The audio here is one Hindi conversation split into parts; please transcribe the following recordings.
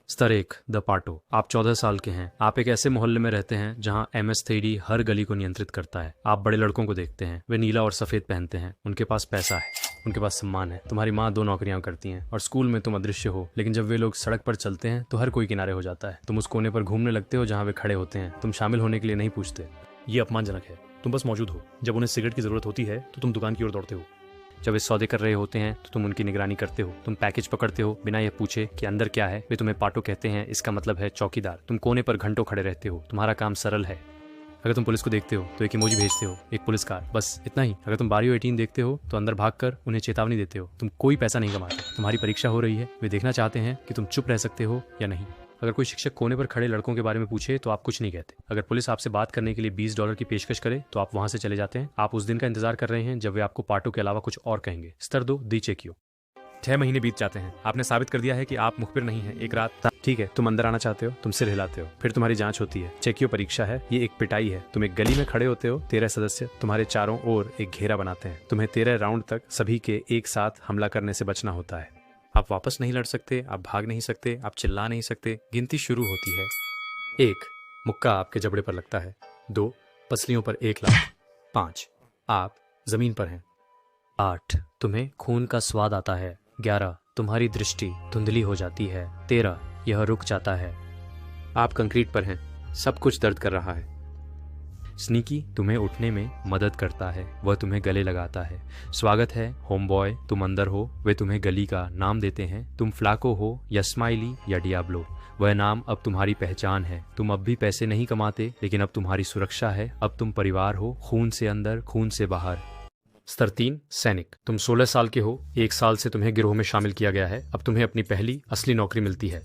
स्तर 1 द पाटो। आप 14 साल के हैं। आप एक ऐसे मोहल्ले में रहते हैं जहां MS-3D हर गली को नियंत्रित करता है। आप बड़े लड़कों को देखते हैं, वे नीला और सफेद पहनते हैं, उनके पास पैसा है, उनके पास सम्मान है। तुम्हारी माँ 2 नौकरियां करती हैं और स्कूल में तुम अदृश्य हो, लेकिन जब वे लोग सड़क पर चलते हैं तो हर कोई किनारे हो जाता है। तुम उस कोने पर घूमने लगते हो जहाँ वे खड़े होते हैं। तुम शामिल होने के लिए नहीं पूछते। ये अपमानजनक है। तुम बस मौजूद हो। जब उन्हें सिगरेट की जरूरत होती है तो तुम दुकान की ओर दौड़ते हो। जब वे सौदे कर रहे होते हैं तो तुम उनकी निगरानी करते हो। तुम पैकेज पकड़ते हो बिना यह पूछे कि अंदर क्या है। वे तुम्हें पाटो कहते हैं, इसका मतलब है चौकीदार। तुम कोने पर घंटों खड़े रहते हो। तुम्हारा काम सरल है। अगर तुम पुलिस को देखते हो तो एक इमोजी भेजते हो, एक पुलिस कार, बस इतना ही। अगर तुम बारियो 18 देखते हो तो अंदर भागकर उन्हें चेतावनी देते हो। तुम कोई पैसा नहीं कमाते। तुम्हारी परीक्षा हो रही है, वे देखना चाहते हैं कि तुम चुप रह सकते हो या नहीं। अगर कोई शिक्षक कोने पर खड़े लड़कों के बारे में पूछे तो आप कुछ नहीं कहते। अगर पुलिस आपसे बात करने के लिए $20 की पेशकश करे तो आप वहां से चले जाते हैं। आप उस दिन का इंतजार कर रहे हैं जब वे आपको पाटो के अलावा कुछ और कहेंगे। स्तर 2 दी चेकियो। 6 महीने बीत जाते हैं। आपने साबित कर दिया है कि आप मुखबिर नहीं हैं। एक रात ठीक है, तुम अंदर आना चाहते हो, तुम सिर हिलाते हो, फिर तुम्हारी जांच होती है। चेकियो परीक्षा है, ये एक पिटाई है। तुम एक गली में खड़े होते हो, 13 सदस्य तुम्हारे चारों ओर एक घेरा बनाते हैं। तुम्हें 13 राउंड तक सभी के एक साथ हमला करने से बचना होता है। आप वापस नहीं लड़ सकते, आप भाग नहीं सकते, आप चिल्ला नहीं सकते। गिनती शुरू होती है। 1 मुक्का आपके जबड़े पर लगता है। 2 पसलियों पर 1 लात। 5 आप जमीन पर हैं। 8 तुम्हें खून का स्वाद आता है। 11 तुम्हारी दृष्टि धुंधली हो जाती है। 13 यह रुक जाता है। आप कंक्रीट पर हैं, सब कुछ दर्द कर रहा है। स्नीकी तुम्हें उठने में मदद करता है, वह तुम्हें गले लगाता है। स्वागत है होम बॉय, तुम अंदर हो। वे तुम्हें गली का नाम देते हैं। तुम फ्लाको हो या स्माइली या डियाब्लो, वह नाम अब तुम्हारी पहचान है। तुम अब भी पैसे नहीं कमाते, लेकिन अब तुम्हारी सुरक्षा है। अब तुम परिवार हो, खून से अंदर खून से बाहर। स्तर 3 सैनिक। तुम 16 साल के हो। 1 साल से तुम्हें गिरोह में शामिल किया गया है। अब तुम्हें अपनी पहली असली नौकरी मिलती है।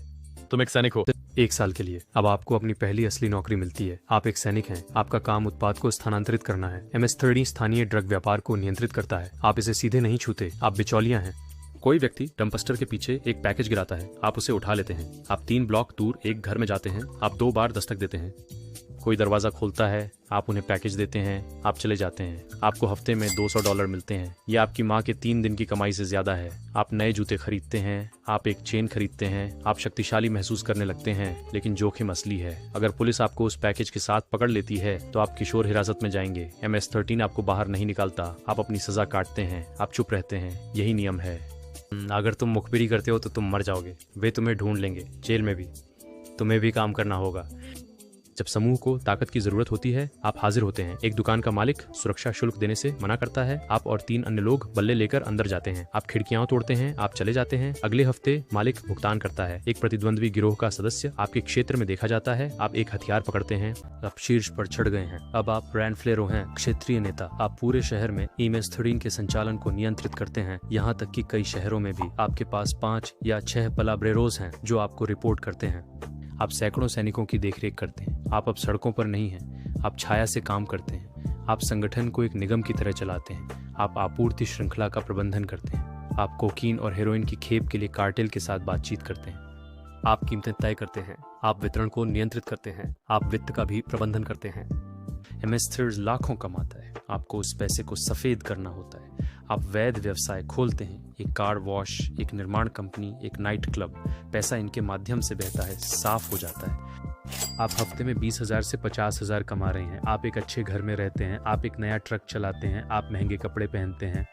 तुम एक सैनिक हो। 1 साल के लिए अब आपको अपनी पहली असली नौकरी मिलती है। आप एक सैनिक हैं। आपका काम उत्पाद को स्थानांतरित करना है। MS-3D स्थानीय ड्रग व्यापार को नियंत्रित करता है। आप इसे सीधे नहीं छूते, आप बिचौलिया हैं। कोई व्यक्ति डंपस्टर के पीछे एक पैकेज गिराता है, आप उसे उठा लेते हैं। आप 3 ब्लॉक दूर एक घर में जाते हैं। आप 2 बार दस्तक देते हैं। कोई दरवाजा खोलता है, आप उन्हें पैकेज देते हैं, आप चले जाते हैं। आपको हफ्ते में $200 मिलते हैं। यह आपकी माँ के 3 दिन की कमाई से ज्यादा है। आप नए जूते खरीदते हैं, आप एक चेन खरीदते हैं। आप शक्तिशाली महसूस करने लगते हैं, लेकिन जोखिम असली है। अगर पुलिस आपको उस पैकेज के साथ पकड़ लेती है तो आप किशोर हिरासत में जाएंगे। MS-13 आपको बाहर नहीं निकालता। आप अपनी सजा काटते हैं, आप चुप रहते हैं, यही नियम है। अगर तुम मुखबिरी करते हो तो तुम मर जाओगे। वे तुम्हें ढूंढ लेंगे, जेल में भी। तुम्हें भी काम करना होगा। जब समूह को ताकत की जरूरत होती है, आप हाजिर होते हैं। एक दुकान का मालिक सुरक्षा शुल्क देने से मना करता है। आप और 3 अन्य लोग बल्ले लेकर अंदर जाते हैं। आप खिड़कियां तोड़ते हैं, आप चले जाते हैं। अगले हफ्ते मालिक भुगतान करता है। एक प्रतिद्वंद्वी गिरोह का सदस्य आपके क्षेत्र में देखा जाता है। आप एक हथियार पकड़ते हैं। आप शीर्ष पर चढ़ गए हैं। अब आप रैनफ्लेरो हैं, क्षेत्रीय नेता। आप पूरे शहर में MS-13 के संचालन को नियंत्रित करते हैं। यहाँ तक कि कई शहरों में भी आपके पास 5 या 6 पलाब्रेरोज हैं जो आपको रिपोर्ट करते हैं। आप सैकड़ों सैनिकों की देखरेख करते हैं। आप अब सड़कों पर नहीं हैं, आप छाया से काम करते हैं। आप संगठन को एक निगम की तरह चलाते हैं। आप आपूर्ति श्रृंखला का प्रबंधन करते हैं। आप कोकीन और हेरोइन की खेप के लिए कार्टेल के साथ बातचीत करते हैं। आप कीमतें तय करते हैं। आप वितरण को नियंत्रित करते हैं। आप वित्त का भी प्रबंधन करते हैं। MS-13 लाखों कमाता है, आपको उस पैसे को सफेद करना होता है। आप वैध व्यवसाय खोलते हैं, एक कार वॉश, एक निर्माण कंपनी, एक नाइट क्लब। पैसा इनके माध्यम से बहता है, साफ हो जाता है। आप हफ्ते में 20,000 से 50,000 कमा रहे हैं। आप एक अच्छे घर में रहते हैं। आप एक नया ट्रक चलाते हैं। आप महंगे कपड़े पहनते हैं।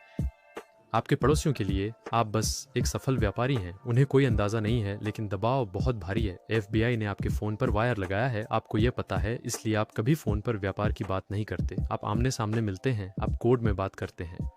आपके पड़ोसियों के लिए आप बस एक सफल व्यापारी हैं। उन्हें कोई अंदाजा नहीं है, लेकिन दबाव बहुत भारी है। FBI ने आपके फोन पर वायर लगाया है, आपको यह पता है, इसलिए आप कभी फोन पर व्यापार की बात नहीं करते। आप आमने सामने मिलते हैं, आप कोड में बात करते हैं।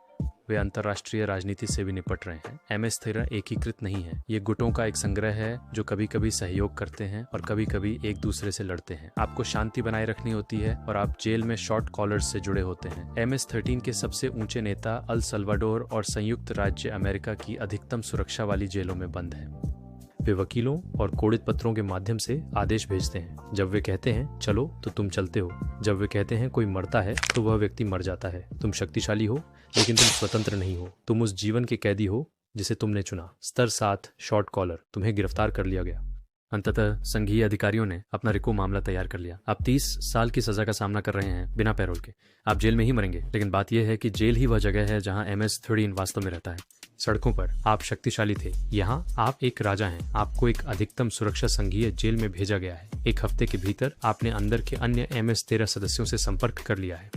वे अंतर्राष्ट्रीय राजनीति से भी निपट रहे हैं। MS-13 एकीकृत नहीं है, ये गुटों का एक संग्रह है जो कभी कभी सहयोग करते हैं और कभी कभी एक दूसरे से लड़ते हैं। आपको शांति बनाए रखनी होती है और आप जेल में शॉर्ट कॉलर्स से जुड़े होते हैं। MS-13 के सबसे ऊंचे नेता अल सल्वाडोर और संयुक्त राज्य अमेरिका की अधिकतम सुरक्षा वाली जेलों में बंद हैं। वे वकीलों और कोडित पत्रों के माध्यम से आदेश भेजते हैं। जब वे कहते हैं चलो तो तुम चलते हो। जब वे कहते हैं कोई मरता है तो वह व्यक्ति मर जाता है। तुम शक्तिशाली हो, लेकिन तुम स्वतंत्र नहीं हो। तुम उस जीवन के कैदी हो जिसे तुमने चुना। स्तर 7 शॉर्ट कॉलर। तुम्हें गिरफ्तार कर लिया गया। अंततः संघीय अधिकारियों ने अपना रिको मामला तैयार कर लिया। आप 30 साल की सजा का सामना कर रहे हैं बिना पैरोल के। आप जेल में ही मरेंगे, लेकिन बात यह है कि जेल ही वह जगह है जहां MS-13 वास्तव में रहता है। सड़कों पर आप शक्तिशाली थे। यहाँ आप एक राजा हैं। आपको एक अधिकतम सुरक्षा संघीय जेल में भेजा गया है। एक हफ्ते के भीतर आपने अंदर के अन्य MS-13 सदस्यों से संपर्क कर लिया है।